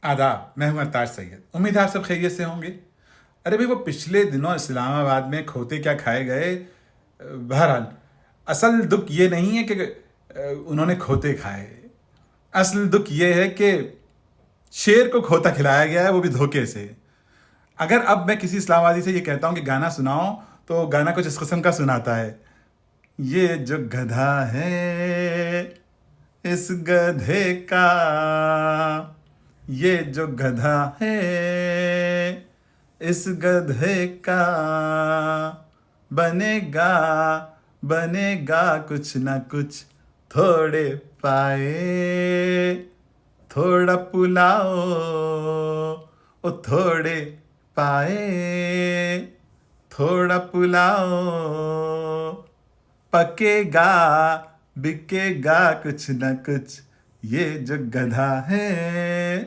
आदाब, मैं हूं अताश सैयद। उम्मीद है आप सब खैरियत से होंगे। अरे भाई, वो पिछले दिनों इस्लामाबाद में खोते क्या खाए गए। बहरहाल, असल दुख ये नहीं है कि उन्होंने खोते खाए। असल दुख ये है कि शेर को खोता खिलाया गया है, वो भी धोखे से। अगर अब मैं किसी इस्लामाबादी से ये कहता हूँ कि गाना सुनाओ, तो गाना कुछ इस किस्म का सुनाता है। ये जो गधा है, इस गधे का, ये जो गधा है, इस गधे का, बनेगा बनेगा कुछ ना कुछ, थोड़े पाए, थोड़ा पुलाओ, ओ थोड़े पाए, थोड़ा पुलाओ, पकेगा बिकेगा कुछ न कुछ, ये जो गधा है।